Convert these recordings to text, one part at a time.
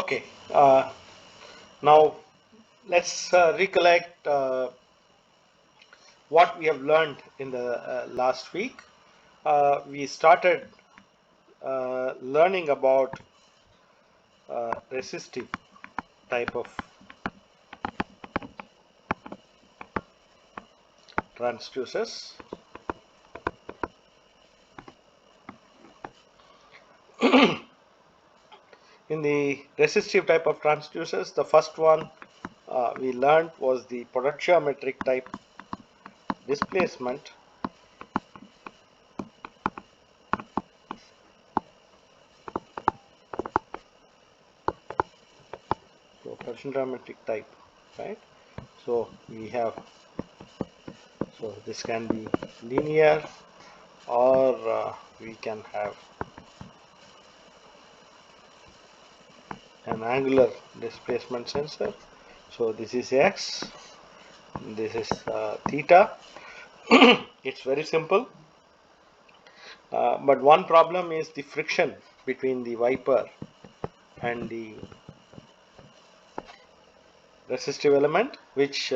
Okay, now let's recollect what we have learned in the last week. We started learning about resistive type of transducers. In the resistive type of transducers, the first one we learned was the potentiometric type displacement. So potentiometric type, right? So we have, so this can be linear, or we can have an angular displacement sensor. So this is x, this is theta. It's very simple, but one problem is the friction between the wiper and the resistive element, which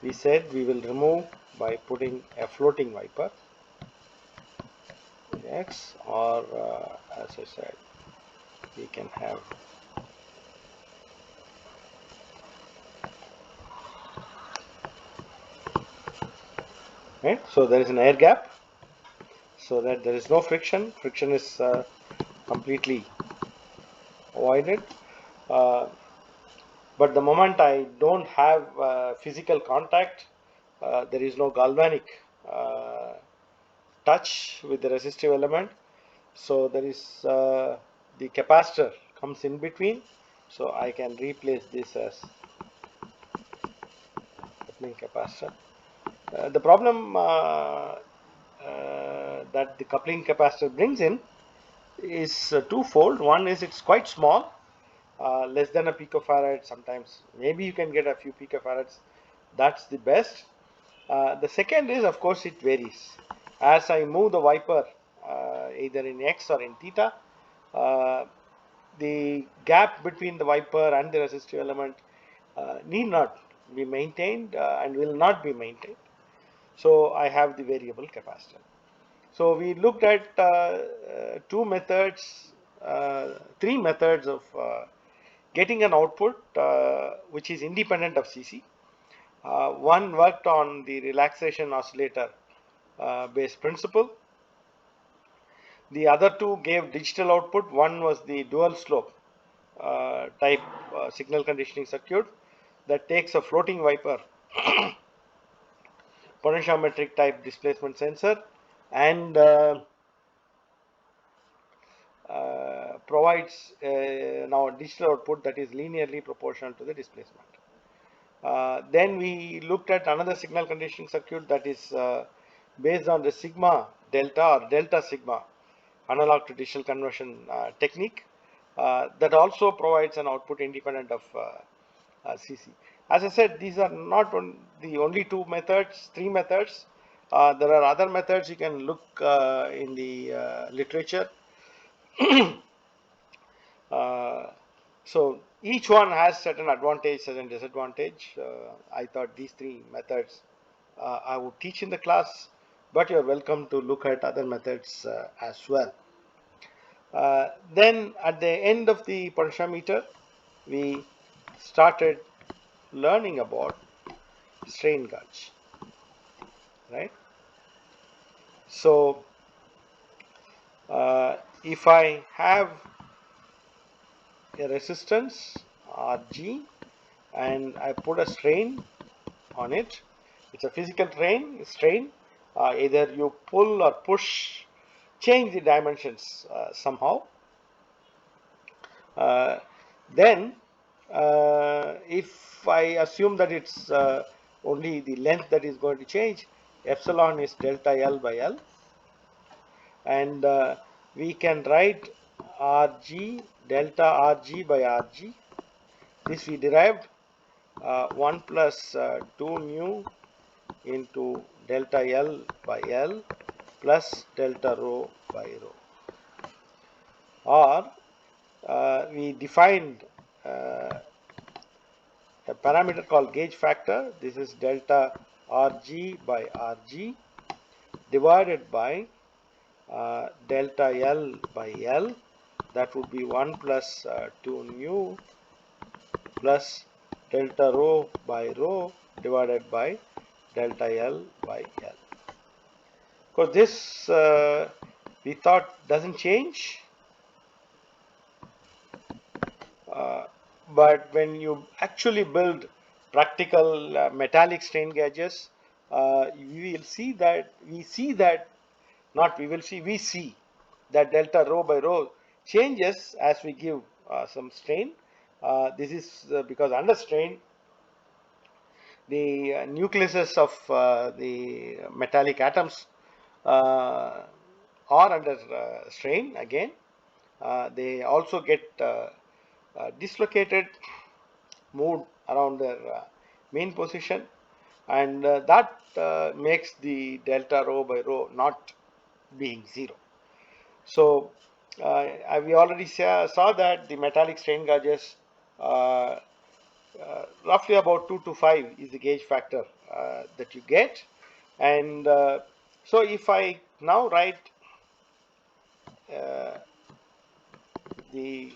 we said we will remove by putting a floating wiper x, or as I said, we can have right. So there is an air gap, so that there is no friction. Friction is completely avoided. But the moment I don't have physical contact, there is no galvanic touch with the resistive element. So there is the capacitor comes in between. So I can replace this as coupling capacitor. The problem that the coupling capacitor brings in is twofold. One is it's quite small, less than a picofarad. Sometimes maybe you can get a few picofarads. That's the best. The second is, of course, it varies. As I move the wiper either in x or in theta, the gap between the wiper and the resistive element need not be maintained and will not be maintained. So I have the variable capacitor. So we looked at two methods, three methods of getting an output which is independent of CC. One worked on the relaxation oscillator based principle. The other two gave digital output. One was the dual slope type signal conditioning circuit that takes a floating wiper, potentiometric type displacement sensor, and provides now a digital output that is linearly proportional to the displacement. Then we looked at another signal conditioning circuit that is based on the sigma delta or delta sigma analog to digital conversion technique that also provides an output independent of CC. As I said, these are not the only two methods, three methods. There are other methods you can look in the literature. So each one has certain advantage, certain disadvantage. I thought these three methods I would teach in the class, but you're welcome to look at other methods as well. Then at the end of the potentiometer, we started learning about strain gauge, right? So if I have a resistance Rg and I put a strain on it, it's a physical strain. Either you pull or push, change the dimensions somehow. Then if I assume that it's only the length that is going to change, epsilon is delta L by L, and we can write Rg delta Rg by Rg. This we derived 1 plus 2 mu into delta L by L plus delta rho by rho, or we defined a parameter called gauge factor. This is delta Rg by Rg divided by delta L by L, that would be 1 plus 2 nu plus delta rho by rho divided by delta L by L. Because this we thought doesn't change, but when you actually build practical metallic strain gauges, we see that delta rho by rho changes as we give some strain. This is because under strain, the nucleuses of the metallic atoms are under strain again. They also get dislocated, moved around their main position, and that makes the delta rho by rho not being 0. So we already saw that the metallic strain gauges roughly about 2 to 5 is the gauge factor that you get. And so if I now write the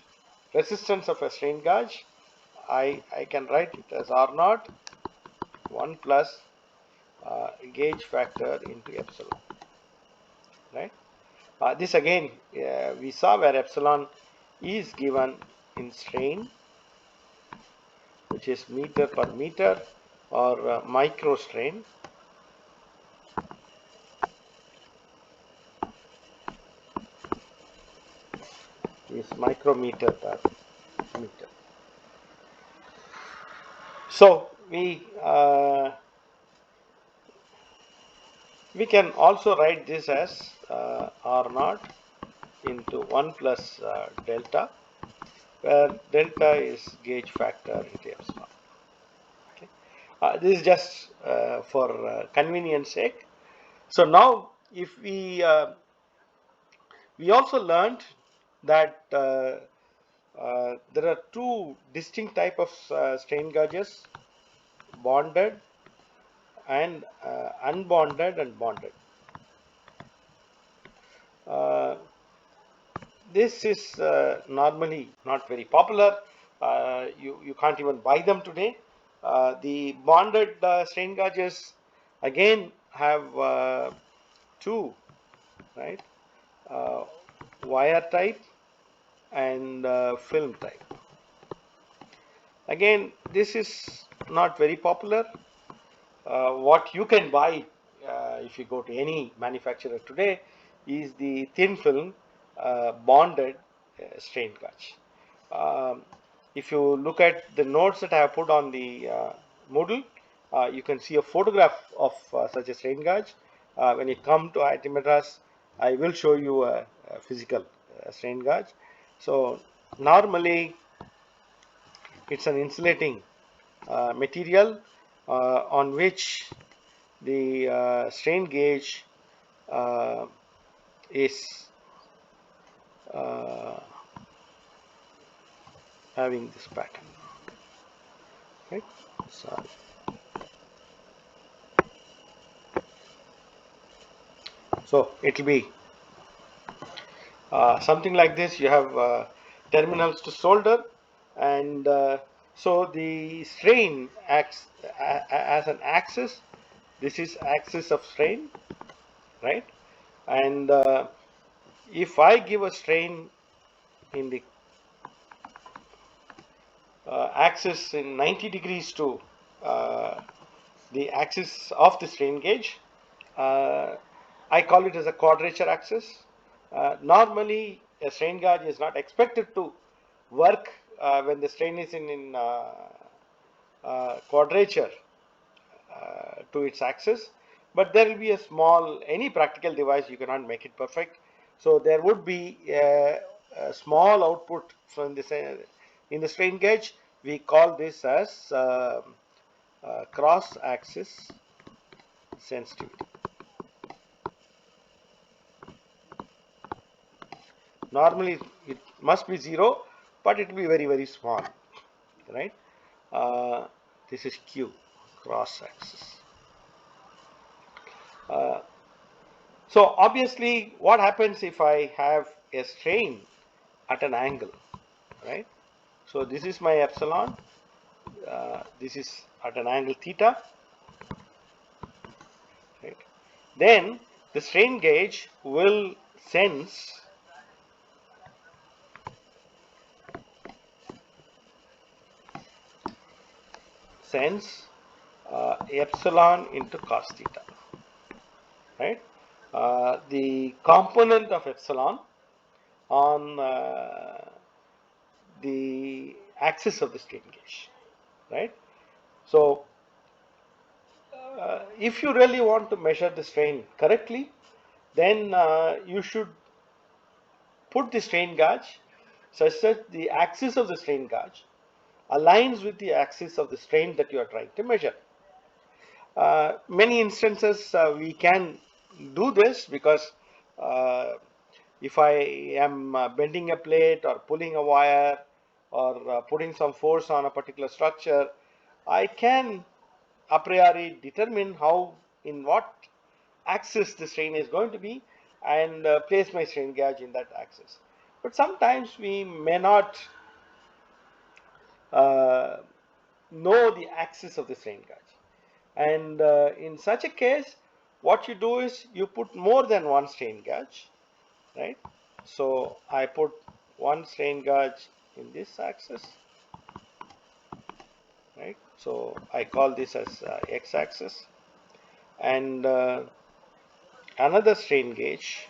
resistance of a strain gauge, I can write it as R naught 1 plus gauge factor into epsilon, right? This again we saw where epsilon is given in strain, which is meter per meter or micro strain. Is micrometer per meter. So we can also write this as R naught into 1 plus delta, where delta is gauge factor into epsilon. Okay. This is just for convenience sake. So now if we also learned that there are two distinct type of strain gauges, bonded and unbonded and bonded. This is normally not very popular. You can't even buy them today. The bonded strain gauges again have two, right? Wire type and film type. Again, this is not very popular. What you can buy if you go to any manufacturer today is the thin film bonded strain gauge. If you look at the notes that I have put on the Moodle, you can see a photograph of such a strain gauge. When you come to IIT Madras, I will show you a physical strain gauge. So normally it's an insulating material on which the strain gauge is having this pattern, right? Sorry. So it will be something like this. You have terminals to solder, and so the strain acts as an axis. This is axis of strain, right? And if I give a strain in the axis in 90 degrees to the axis of the strain gauge, I call it as a quadrature axis. Normally, a strain gauge is not expected to work when the strain is in quadrature to its axis, but there will be a small, any practical device you cannot make it perfect. So there would be a small output from this in the strain gauge. We call this as cross axis sensitivity. Normally it must be 0, but it will be very small, right? This is Q, cross axis. So obviously, what happens if I have a strain at an angle, right? So this is my epsilon. This is at an angle theta, right? Then the strain gauge will sense epsilon into cos theta, right? The component of epsilon on the axis of the strain gauge, right? So if you really want to measure the strain correctly, then you should put the strain gauge such that the axis of the strain gauge aligns with the axis of the strain that you are trying to measure. Many instances we can do this because if I am bending a plate or pulling a wire or putting some force on a particular structure, I can a priori determine how, in what axis the strain is going to be, and place my strain gauge in that axis. But sometimes we may not uh, know the axis of the strain gauge, and in such a case what you do is you put more than one strain gauge, right? So I put one strain gauge in this axis, right? So I call this as x-axis, and another strain gauge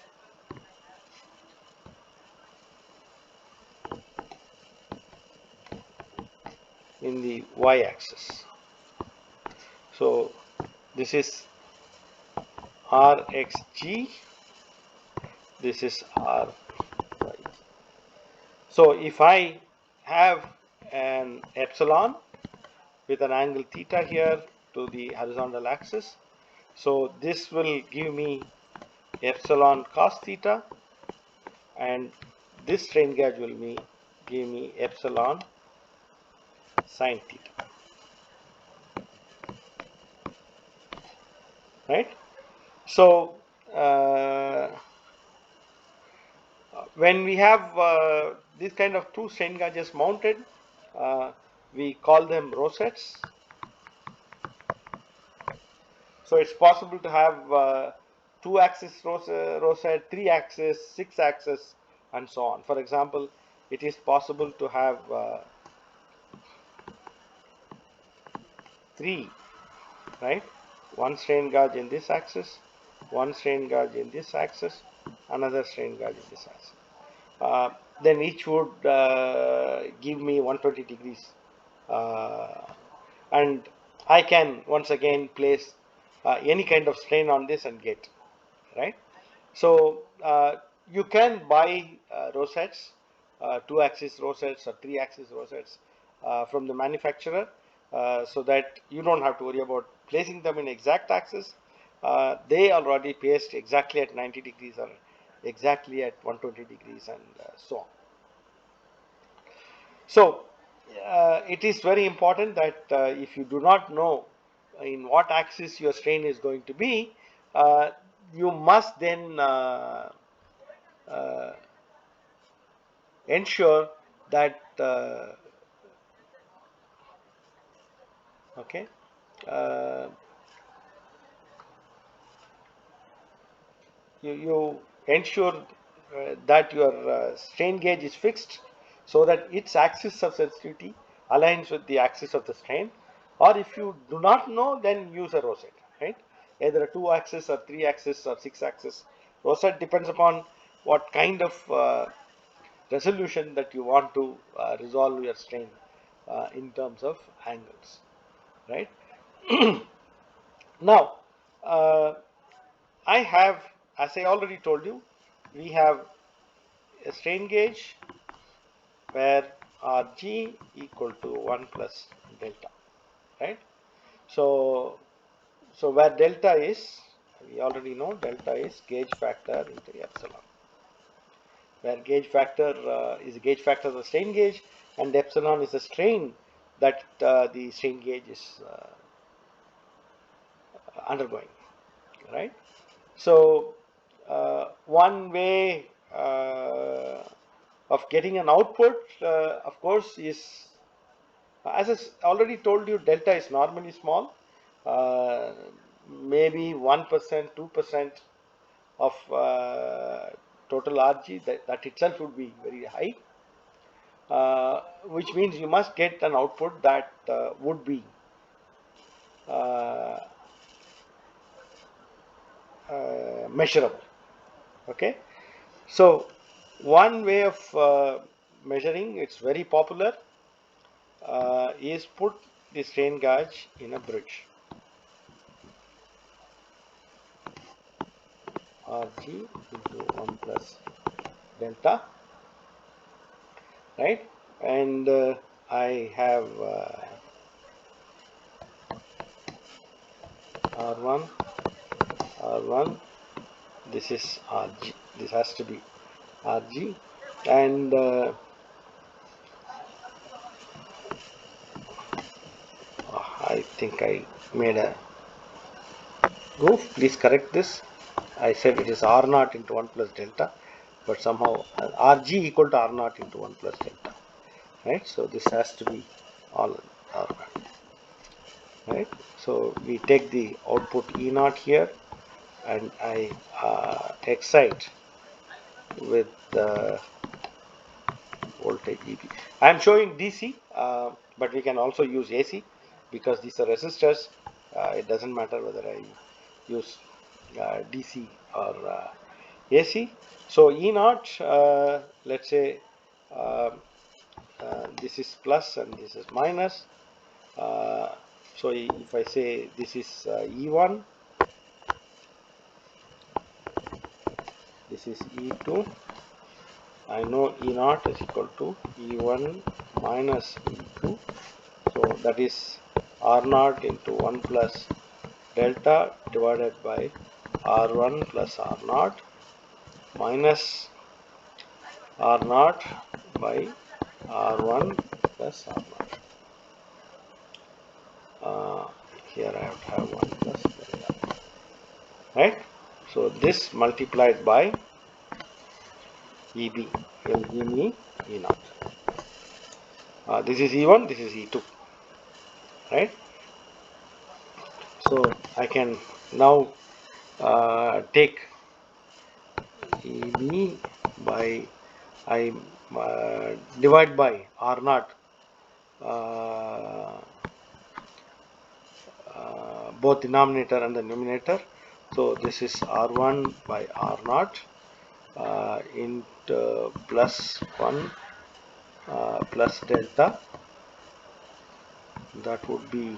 in the y-axis. So this is Rxg, this is Ry. So if I have an epsilon with an angle theta here to the horizontal axis, so this will give me epsilon cos theta, and this strain gauge will give me epsilon sin theta, right? So when we have this kind of two strain gauges mounted, we call them rosettes. So it's possible to have 2-axis rosette, 3-axis, 6-axis, and so on. For example, it is possible to have 3, right? One strain gauge in this axis, one strain gauge in this axis, another strain gauge in this axis. Then each would give me 120 degrees, and I can once again place any kind of strain on this and get, right? So you can buy rosettes, 2-axis rosettes or 3-axis rosettes from the manufacturer, so that you don't have to worry about placing them in exact axis. They already placed exactly at 90 degrees or exactly at 120 degrees, and so on. So it is very important that if you do not know in what axis your strain is going to be, you must then uh, ensure that okay, uh, you ensure that your strain gauge is fixed so that its axis of sensitivity aligns with the axis of the strain. Or if you do not know, then use a rosette, right? Either a 2-axis or 3-axis or 6-axis rosette, depends upon what kind of resolution that you want to resolve your strain in terms of angles, right? Now, I have, as I already told you, we have a strain gauge where Rg equal to 1 plus delta, right? So, where delta is, we already know delta is gauge factor into epsilon. where gauge factor is the gauge factor of the strain gauge, and epsilon is the strain that the strain gauge is undergoing, right? So one way of getting an output, of course, is, as I already told you, delta is normally small, uh, maybe 1%, 2% of total Rg. That itself would be very high, which means you must get an output that would be uh, measurable. Okay, so one way of measuring, it's very popular, is put the strain gauge in a bridge. Rg into 1 plus delta, right? And I have R1, R1, this is Rg, this has to be Rg, and I think I made a goof, please correct this. I said it is R0 into 1 plus delta, but somehow Rg equal to R0 into 1 plus delta, right? So this has to be all R0, right? So we take the output E0 here, and I excite with the voltage EB. I am showing DC, but we can also use AC because these are resistors. It doesn't matter whether I use DC or AC. So E0, let's say this is plus and this is minus. So if I say this is E1, this is E2, I know E0 is equal to E1 minus E2. So that is R0 into 1 plus delta divided by R1 plus R0 minus R0 by R1 plus R0. Here I have to have 1 plus delta, right? So this multiplied by EB will give me E0. This is E1, this is E2, right? So I can now take EB by, I divide by R0, both denominator and the numerator. So this is R1 by R0 into plus 1 plus delta. That would be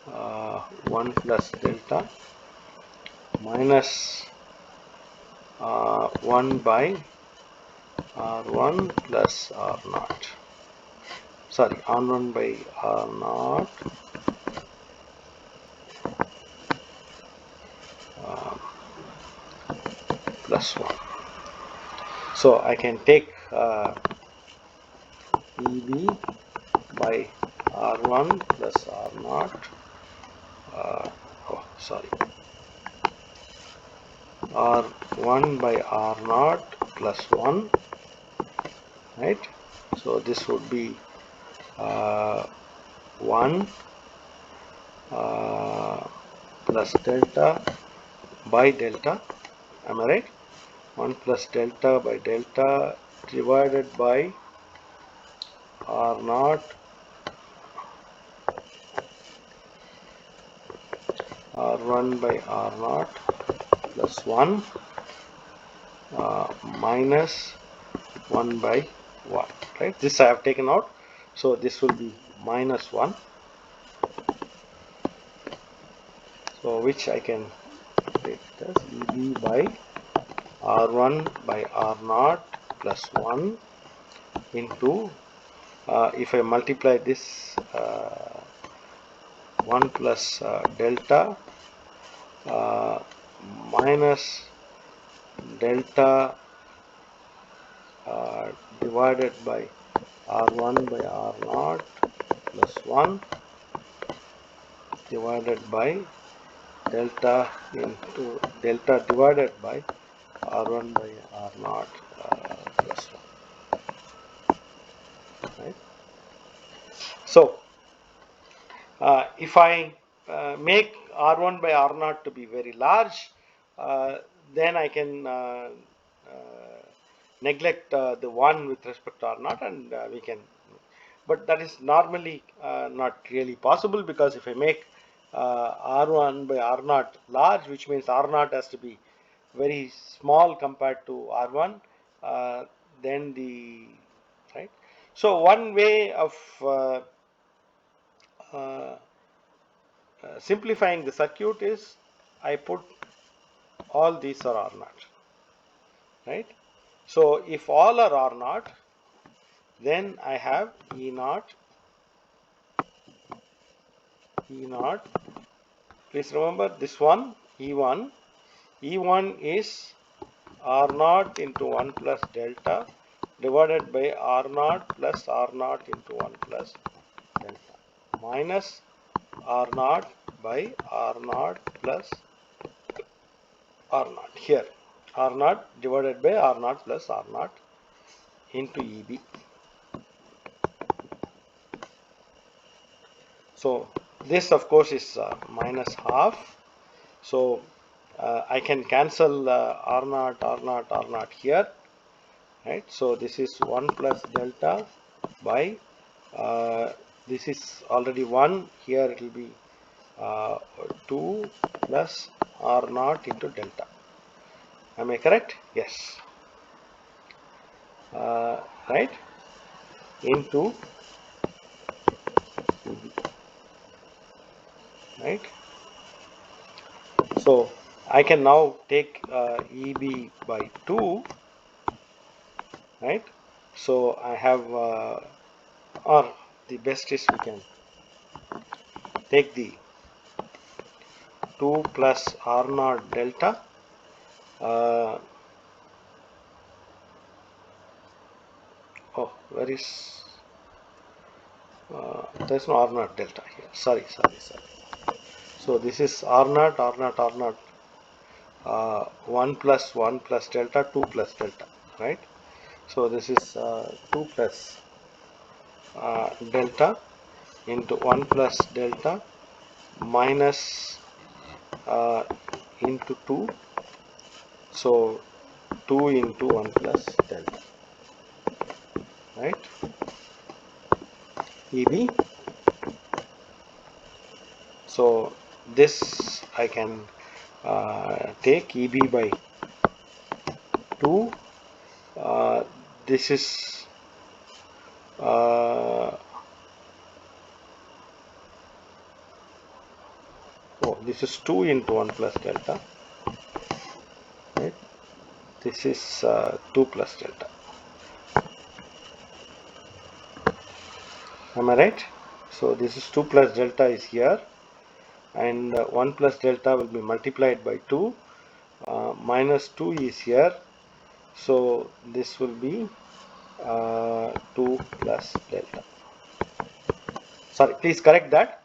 1 plus delta minus 1 by R1 plus R0. Sorry, R1 by R0 plus 1. So I can take EB by R1 plus R0. R1 by R0 plus 1, right? So this would be 1 plus delta by delta, am I right? 1 plus delta by delta divided by R0 R1 by R0 plus 1 minus 1 by 1, right? This I have taken out, so this will be minus 1, so which I can take as EB by R1 by R0 plus 1 into, if I multiply this 1 plus delta minus delta divided by R1 by R0 plus 1 divided by delta into delta divided by R1 by R0 plus 1. Right? So, if I make R1 by R0 to be very large, then I can neglect the 1 with respect to R0 and we can, but that is normally not really possible, because if I make R1 by R0 large, which means R0 has to be very small compared to R1, then the, right. So one way of uh, simplifying the circuit is I put all these are R0, right. So if all are R0, then I have E0, E0. Please remember this one, E1. E1 is R0 into 1 plus delta divided by R0 plus R0 into 1 plus delta minus R0 by R0 plus R0. Here R0 divided by R0 plus R0 into EB. So this of course is minus half. So I can cancel R0, R0, R0 here, right? So this is 1 plus delta by this is already 1, here it will be 2 plus R0 into delta. Am I correct? Yes. Right? Into EB. Right? So I can now take EB by 2, right? So I have, or the best is we can take the 2 plus R0 delta where is there's no R0 delta here, sorry. So this is R0, R0, R0, 1 plus 1 plus delta, 2 plus delta, right? So this is 2 plus delta into 1 plus delta minus into 2, so 2 into 1 plus delta, right? EB. So this I can take EB by 2. This is this is 2 into 1 plus delta, right? This is 2 plus delta. Am I right? So this is 2 plus delta is here, and 1 plus delta will be multiplied by 2, minus 2 is here, so this will be 2 plus delta. Sorry, please correct that.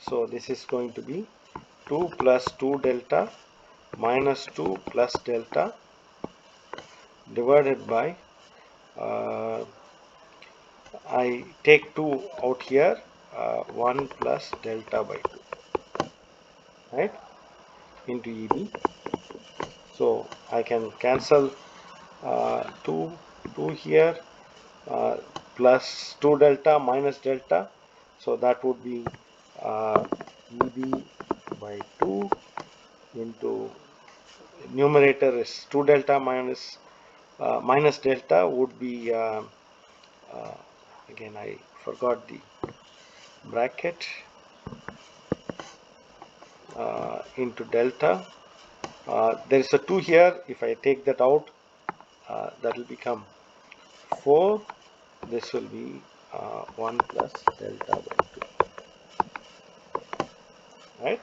So this is going to be 2 plus 2 delta minus 2 plus delta divided by I take 2 out here, 1 plus delta by 2, right, into EB. So I can cancel 2 here, plus 2 delta minus delta, so that would be EB by 2 into numerator is 2 delta minus minus delta would be again I forgot the bracket, into delta. There is a 2 here, if I take that out, that will become 4. This will be 1 plus delta by 2, right?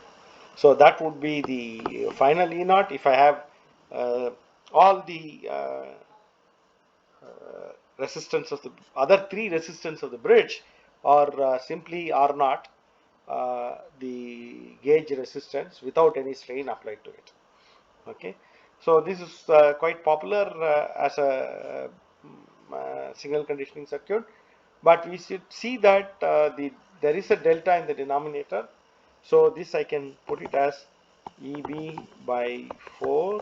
So that would be the final E0. If I have all the resistance of the other three resistance of the bridge are simply R naught, the gauge resistance without any strain applied to it. Okay, so this is quite popular as a signal conditioning circuit, but we should see that there is a delta in the denominator, so this I can put it as EB by 4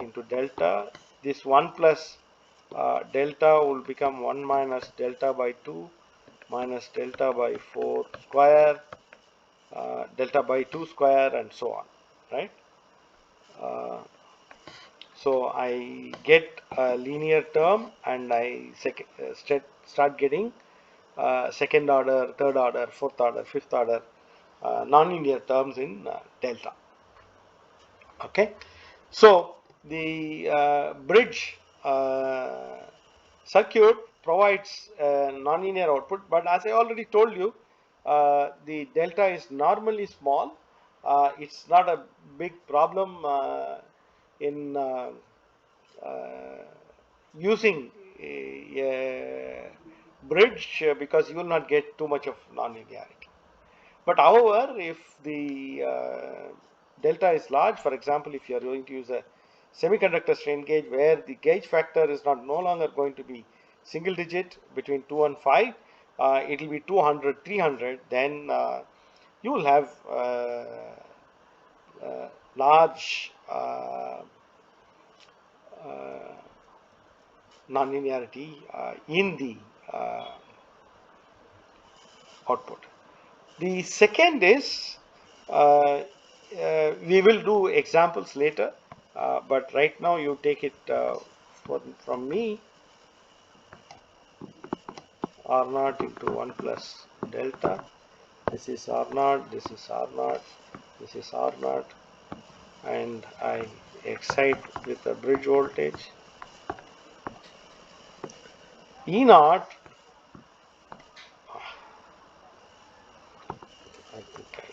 into delta. This 1 plus delta will become 1 minus delta by 2 minus delta by 4 square, delta by 2 square, and so on, right? Uh, so I get a linear term, and I start getting second order, third order, fourth order, fifth order nonlinear terms in delta. Okay, so the bridge circuit provides nonlinear output, but as I already told you, the delta is normally small. It's not a big problem in using a bridge because you will not get too much of nonlinearity. But however, if the delta is large, for example, if you are going to use a semiconductor strain gauge where the gauge factor is no longer going to be single digit between 2 and 5, it will be 200, 300, then you will have large nonlinearity in the output. The second is we will do examples later, but right now you take it from me. R naught into 1 plus delta. This is R naught, this is R naught, this is R naught, and I excite with a bridge voltage. E naught, I think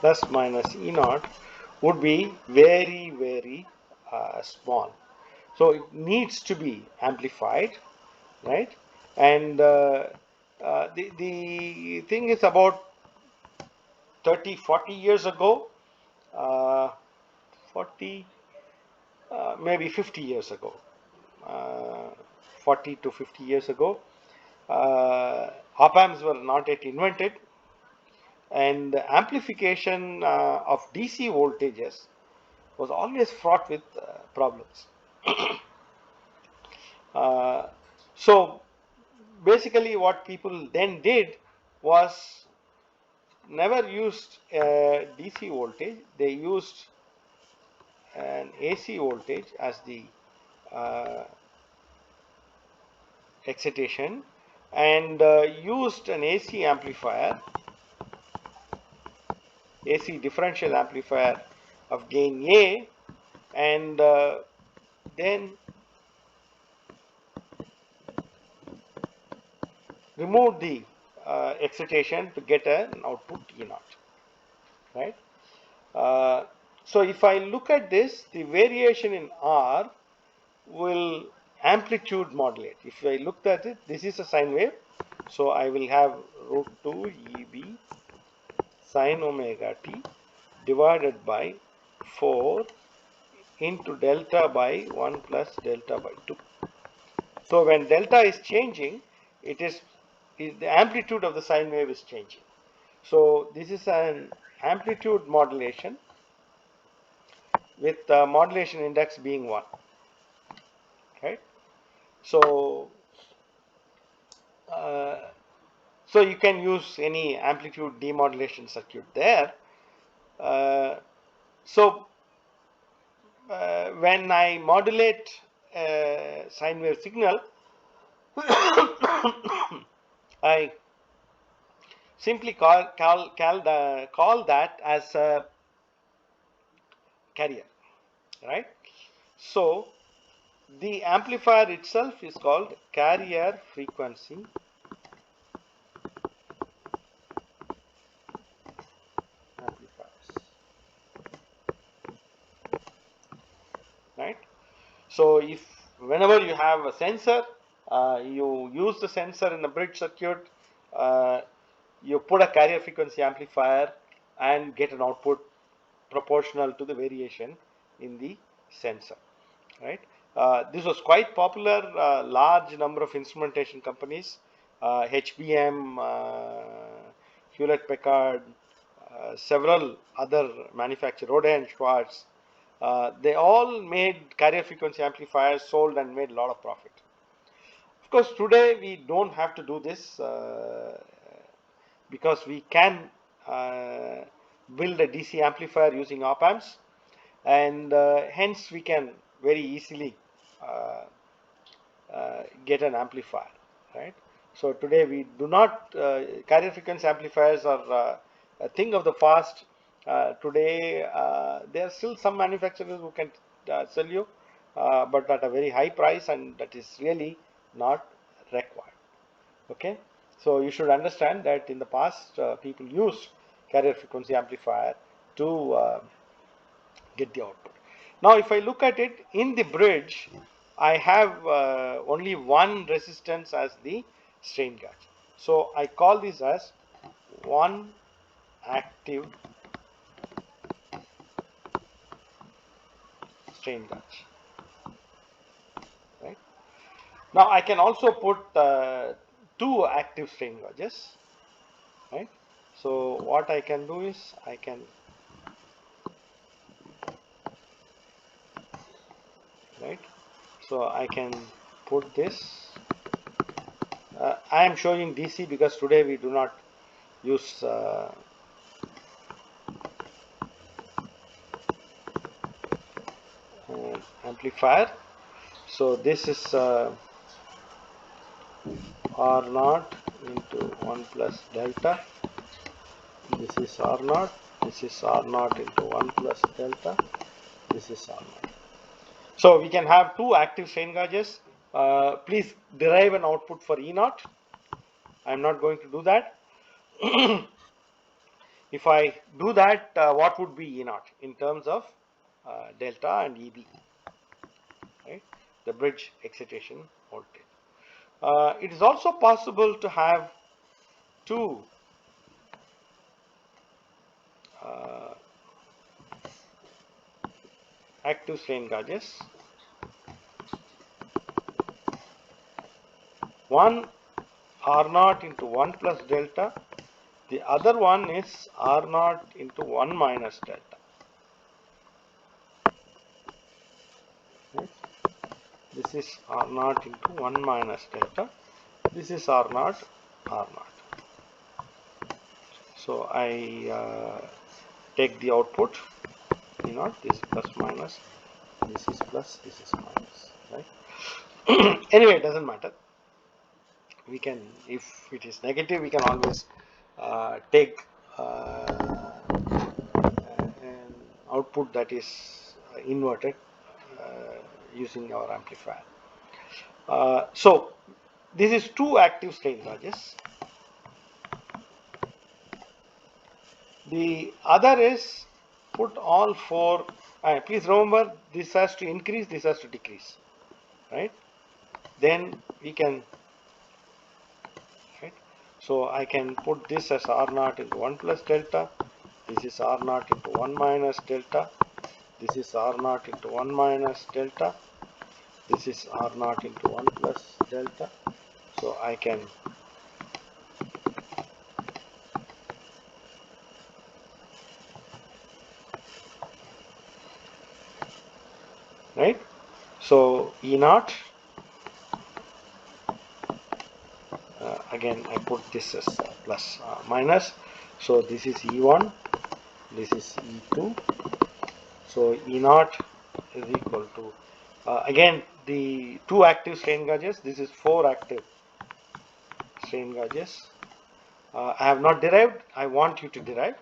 plus minus E naught would be very, very small. So it needs to be amplified, right? And the thing is about 30, 40 years ago, uh, 40, maybe 50 years ago, uh, 40 to 50 years ago, op-amps were not yet invented, and the amplification of DC voltages was always fraught with problems. uh, so basically what people then did was never used DC voltage, they used an AC voltage as the uh, excitation, and used an AC amplifier, AC differential amplifier of gain A, and then remove the excitation to get an output E naught, right? Uh, so if I look at this, the variation in R will amplitude modulate. If I looked at it, this is a sine wave, so I will have root 2 EB sine omega t divided by 4 into delta by 1 plus delta by 2. So when delta is changing, it is the amplitude of the sine wave is changing. So this is an amplitude modulation with modulation index being 1, right? So uh, so you can use any amplitude demodulation circuit there. So when I modulate sine wave signal, I simply call that as a carrier, right? So the amplifier itself is called carrier frequency amplifiers. So if whenever you have a sensor, you use the sensor in the bridge circuit, uh, you put a carrier frequency amplifier and get an output proportional to the variation in the sensor, right? This was quite popular. Large number of instrumentation companies, HBM, Hewlett Packard, several other manufacturers, Rohde & Schwarz, they all made carrier frequency amplifiers, sold and made a lot of profit. Of course, today we don't have to do this because we can uh, build a DC amplifier using op amps, and hence we can very easily get an amplifier, right? So today we do not, carrier frequency amplifiers are a thing of the past. Today there are still some manufacturers who can sell you, but at a very high price, and that is really not required. Okay, so you should understand that in the past people used carrier frequency amplifier to get the output. Now if I look at it in the bridge, I have only one resistance as the strain gauge. So I call this as one active strain gauge, right? Now I can also put two active strain gauges, right? So what I can do is I can, right? So I can put this. I am showing DC because today we do not use amplifier. So this is R naught into 1 plus delta. This is R naught. This is R naught into 1 plus delta. This is R naught. So we can have two active strain gauges. Please derive an output for E naught. I am not going to do that. If I do that, what would be E naught in terms of delta and EB, right? The bridge excitation voltage. It is also possible to have two uh, active strain gauges. One R naught into 1 plus delta. The other one is R naught into 1 minus delta. Right? This is R naught into 1 minus delta. This is R naught, R naught. So I take the output, E naught, this is plus minus, this is plus, this is minus, right? Anyway, it doesn't matter. We can, if it is negative, we can always take an output that is inverted using our amplifier. So this is two active strain gauges. The other is put all four. Please remember, this has to increase, this has to decrease, right? Then we can, right? So I can put this as R naught into 1 plus delta. This is R naught into 1 minus delta. This is R naught into 1 minus delta. This is R naught into 1 plus delta. So I can right. So E naught, again I put this as plus minus. So this is E1, this is E2. So E naught is equal to again the two active strain gauges. This is four active strain gauges. I have not derived. I want you to derive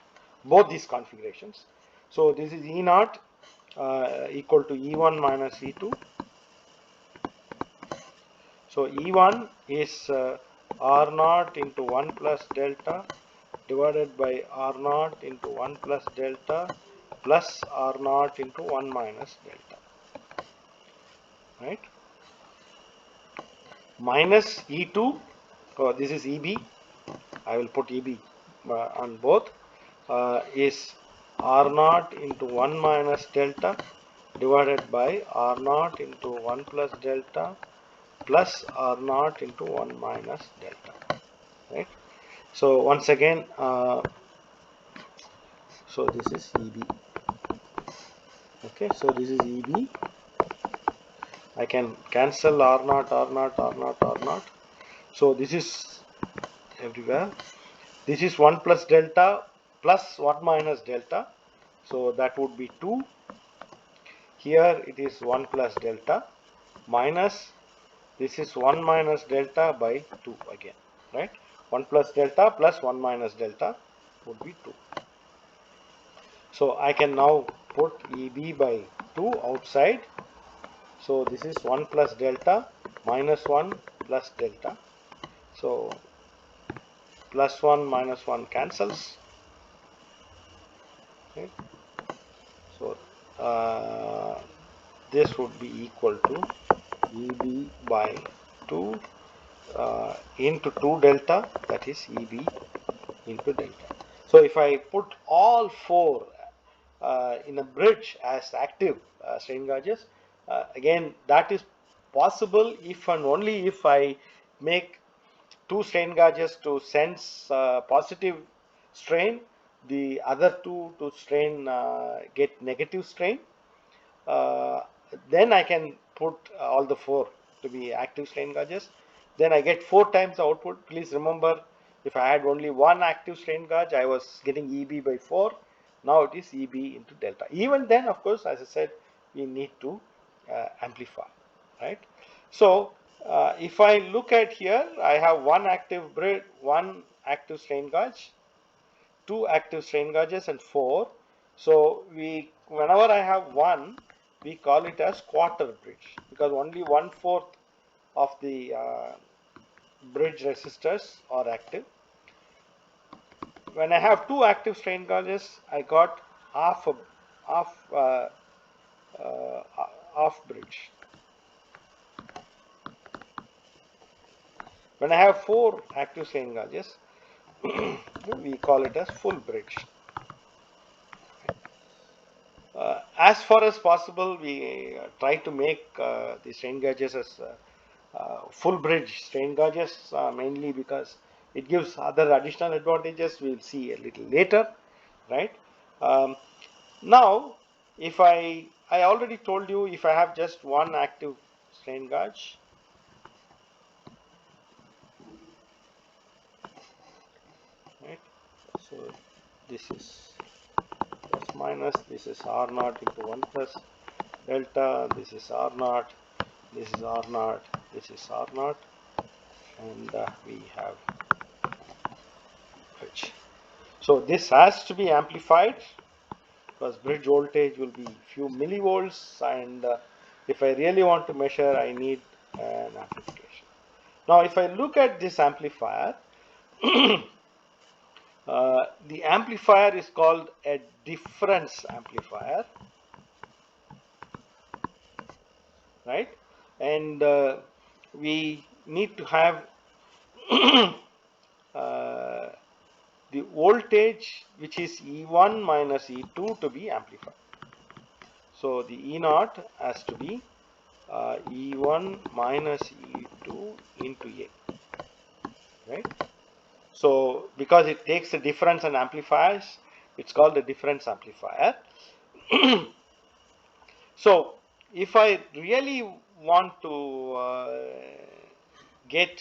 both these configurations. So this is E naught equal to E1 minus E2. So E1 is R naught into 1 plus delta divided by R naught into 1 plus delta plus R naught into 1 minus delta. right? Minus E2, this is EB, I will put EB on both, is R0 into 1 minus delta divided by R0 into 1 plus delta plus R0 into 1 minus delta, right? So once again, so this is EB, okay, so this is EB. I can cancel R0, R0, R0, R0. So this is everywhere. This is 1 plus delta plus 1 minus delta. So that would be 2. Here it is 1 plus delta minus, this is 1 minus delta by 2 again, right? 1 plus delta plus 1 minus delta would be 2. So I can now put EB by 2 outside. So this is 1 plus delta minus 1 plus delta. So plus 1 minus 1 cancels. Okay. So this would be equal to EB by 2 into 2 delta, that is EB into delta. So if I put all 4 in a bridge as active strain gauges, again that is possible if and only if I make 2 strain gauges to sense positive strain, the other 2 to strain get negative strain. Then I can put all the 4 to be active strain gauges. Then I get 4 times the output. Please remember, if I had only one active strain gauge, I was getting EB by 4. Now it is EB into delta. Even then, of course, as I said, we need to amplify, right? So if I look at here, I have one active bridge, one active strain gauge, 2 active strain gauges, and 4. So whenever I have one, we call it as quarter bridge, because only 1/4 of the bridge resistors are active. When I have 2 active strain gauges, I got half bridge. When I have 4 active strain gauges, we call it as full bridge. As far as possible, we try to make the strain gauges as full bridge strain gauges, mainly because it gives other additional advantages we'll see a little later, right? Now, if I already told you, if I have just one active strain gauge, right? So this is plus minus, this is R0 into 1 plus delta, this is R0, this is R0, this is R0, and we have bridge. So this has to be amplified because bridge voltage will be few millivolts, and if I really want to measure, I need an amplification. Now if I look at this amplifier, the amplifier is called a difference amplifier, right? And we need to have the voltage, which is E1 minus E2, to be amplified. So the E0 has to be E1 minus E2 into A, right? So because it takes the difference and amplifies, it's called the difference amplifier. So if I really want to get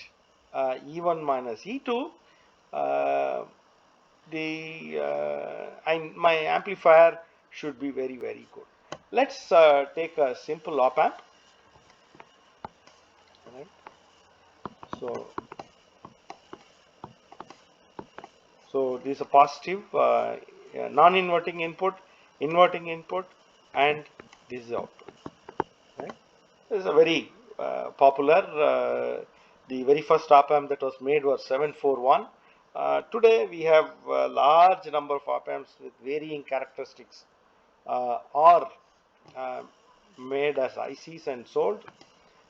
E1 minus E2, my amplifier should be very, very good. Let's take a simple op amp. Right. So this is a positive non-inverting input, inverting input, and this is output. Right. This is a very popular. The very first op amp that was made was 741. Today we have a large number of op amps with varying characteristics, or made as ICs and sold.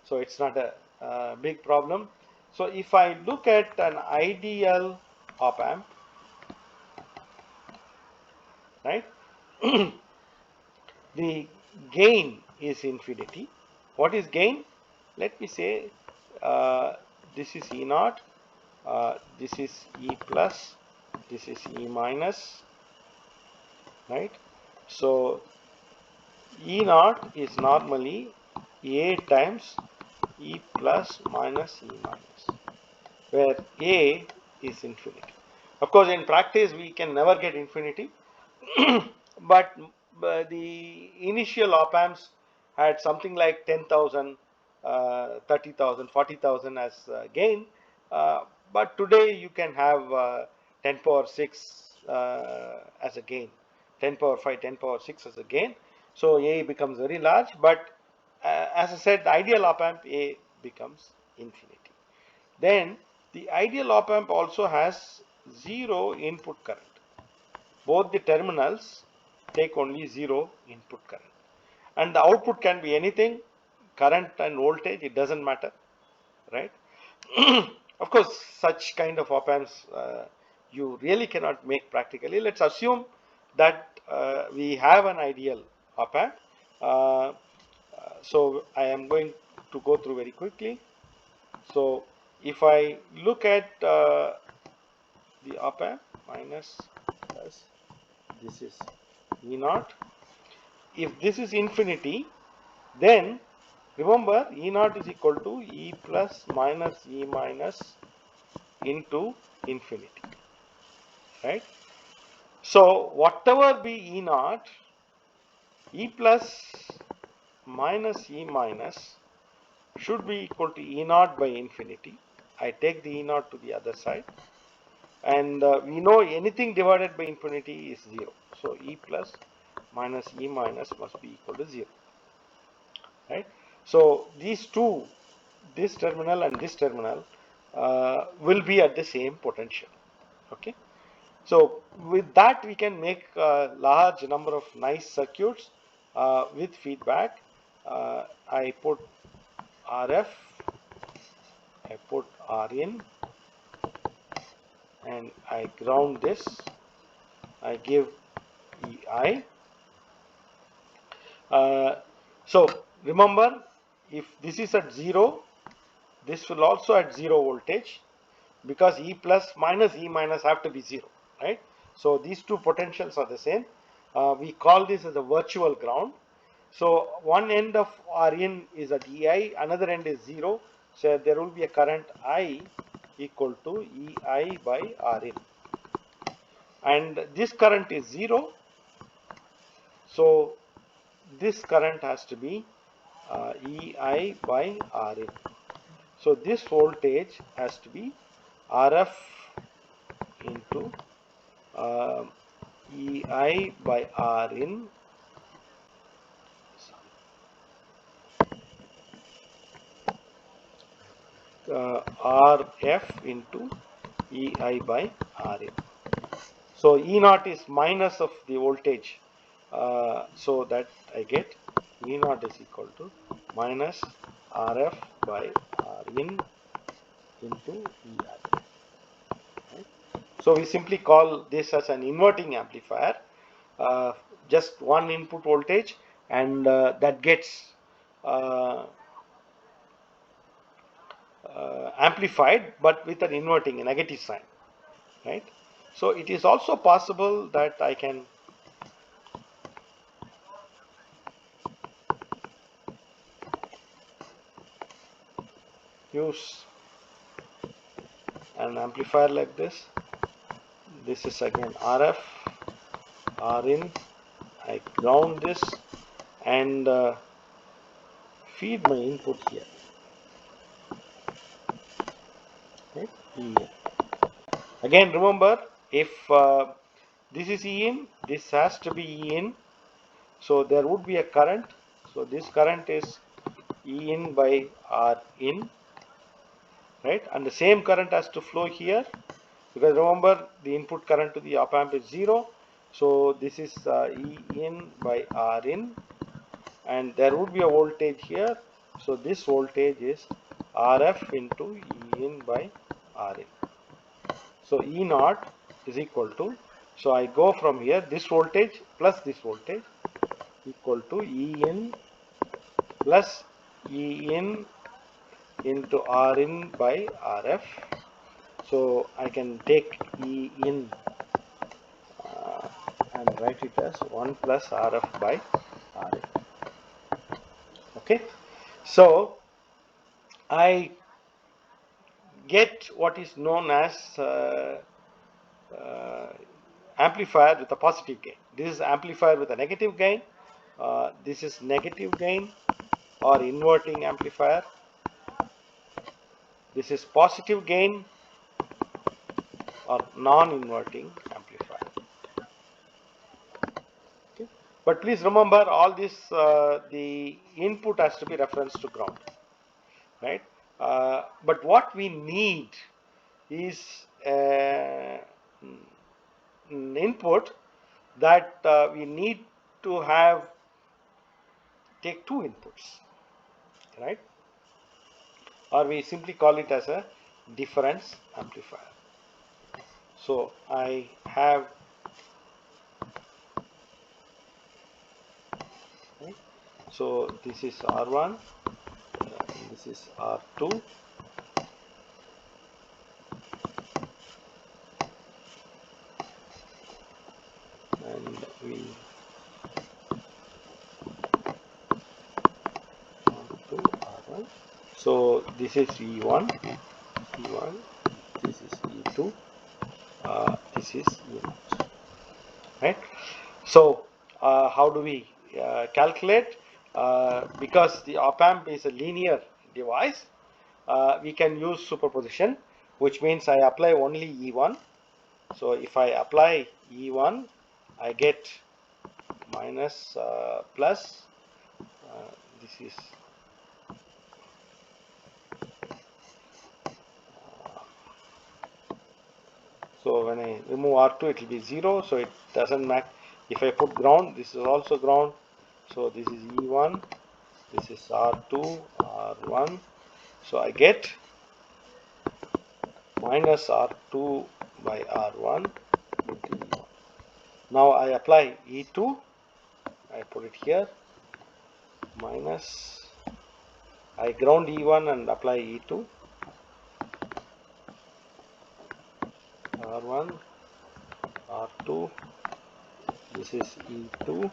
so it's not a big problem. So if I look at an ideal op amp, right, the gain is infinity. What is gain? Let me say this is E naught, this is E plus, this is E minus, right? So E naught is normally A times E plus minus E minus, where A is infinity. Of course, in practice, we can never get infinity, but the initial op amps had something like 10,000, 30,000, 40,000 as gain. But today you can have 10 power 6 as a gain, 10 power 5, 10 power 6 as a gain. So A becomes very large, but as I said, the ideal op amp A becomes infinity. Then the ideal op amp also has zero input current. Both the terminals take only zero input current, and the output can be anything, current and voltage, it doesn't matter, right? Of course, such kind of op amps you really cannot make practically. Let's assume that we have an ideal op amp. So I am going to go through very quickly. So if I look at the op amp minus plus, this is E naught. If this is infinity, then remember E naught is equal to E plus minus E minus into infinity, right? So whatever be E naught, E plus minus E minus should be equal to E naught by infinity. I take the E naught to the other side, and we know anything divided by infinity is 0. So E plus minus E minus must be equal to 0, right? So these two, this terminal and this terminal will be at the same potential, okay? So with that we can make a large number of nice circuits with feedback. I put RF, I put RIN, and I ground this, I give EI. So remember, if this is at 0, this will also at 0 voltage, because E plus minus E minus have to be 0, right? So these two potentials are the same. We call this as a virtual ground. So one end of RIN is at EI, another end is 0. So there will be a current I equal to EI by RIN. And this current is 0. So this current has to be EI by RIN. So this voltage has to be RF into EI by RIN, RF into EI by RIN. So E naught is minus of the voltage, so that I get E naught is equal to minus RF by RIN into EI. Right? So we simply call this as an inverting amplifier, just one input voltage, and that gets amplified, but with an inverting, a negative sign, right? So it is also possible that I can use an amplifier like this. This is again RF, RIN. I ground this and feed my input here. Right? Here. Again, remember, if this is E in, this has to be E in. So there would be a current. So this current is E in by R in, right? And the same current has to flow here, because remember the input current to the op amp is 0. So this is E in by R in, and there would be a voltage here. So this voltage is RF into E in by Rin. So E naught is equal to, so I go from here, this voltage plus this voltage equal to E in plus E in into Rin by RF. So I can take E in and write it as 1 plus RF by Rin. Okay, so I get what is known as amplifier with a positive gain. This is amplifier with a negative gain. This is negative gain or inverting amplifier. This is positive gain or non-inverting amplifier. Okay. But please remember, all this the input has to be referenced to ground, right? But what we need is an input that we need to take two inputs, right? Or we simply call it as a difference amplifier. So I have, right? So this is R1, this is R2, and we R2, R1. So this is E1, E1, this is E2, this is E0, right? So how do we calculate? Because the op-amp is a linear device, we can use superposition, which means I apply only E1. So if I apply E1, I get minus plus, this is so when I remove R2, it will be 0, so it doesn't matter. If I put ground, this is also ground, so this is E1, this is R2, R1, so I get minus R2 by R1 into E1. Now I apply E2, I put it here, minus, I ground E1 and apply E2, R1, R2, this is E2,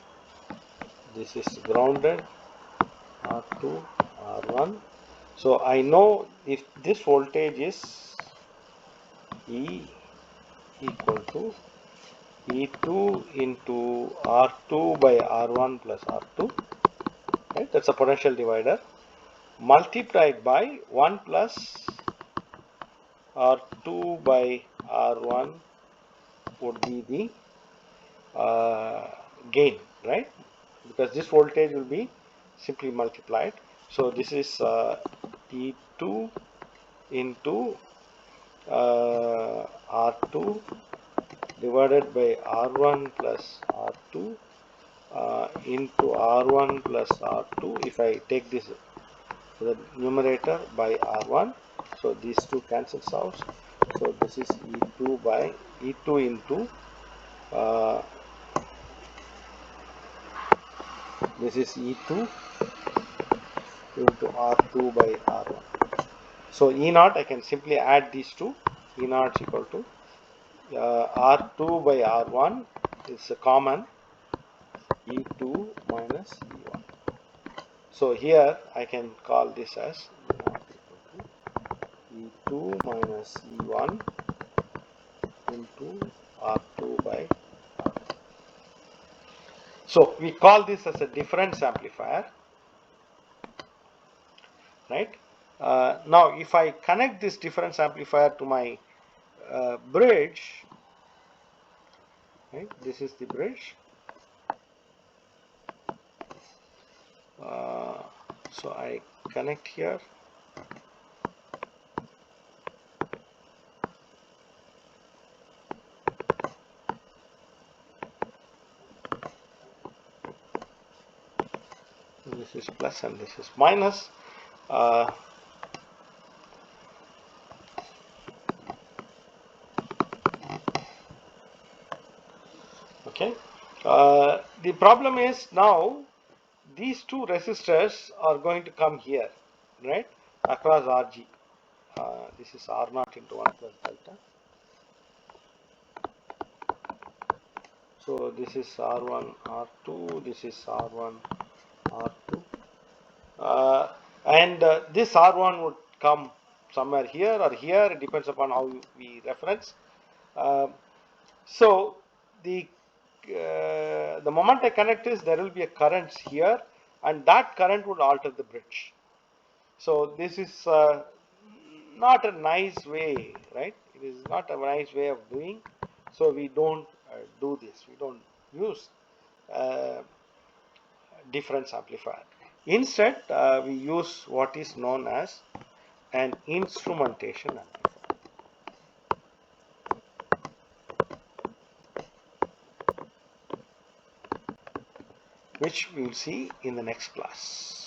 this is grounded, R2, R1. So I know if this voltage is E equal to E2 into R2 by R1 plus R2, right? That's a potential divider, multiplied by 1 plus R2 by R1 would be the gain, right? Because this voltage will be simply multiplied. So this is E2 into R2 divided by R1 plus R2 into R1 plus R2. If I take this to the numerator by R1, so these two cancels out. So this is E2 by E2 into this is E2 into R2 by R1. So E0, I can simply add these two. E0 is equal to R2 by R1 is a common, E2 minus E1. So here I can call this as E2 minus E1 into R2 by R1. So we call this as a difference amplifier, right? Now if I connect this difference amplifier to my bridge, right? This is the bridge. So I connect here. This is plus and this is minus. Uh, okay. The problem is now these two resistors are going to come here, right, across Rg. This is R0 into 1 plus delta. So this is R1, R2, this is R1, R2. And this R1 would come somewhere here or here, it depends upon how we reference. Um, so the moment I connect this, there will be a current here, and that current would alter the bridge. So this is not a nice way, right? It is not a nice way of doing. So we don't do this. We don't use uh, difference amplifier. Instead, we use what is known as an instrumentation amplifier, which we will see in the next class.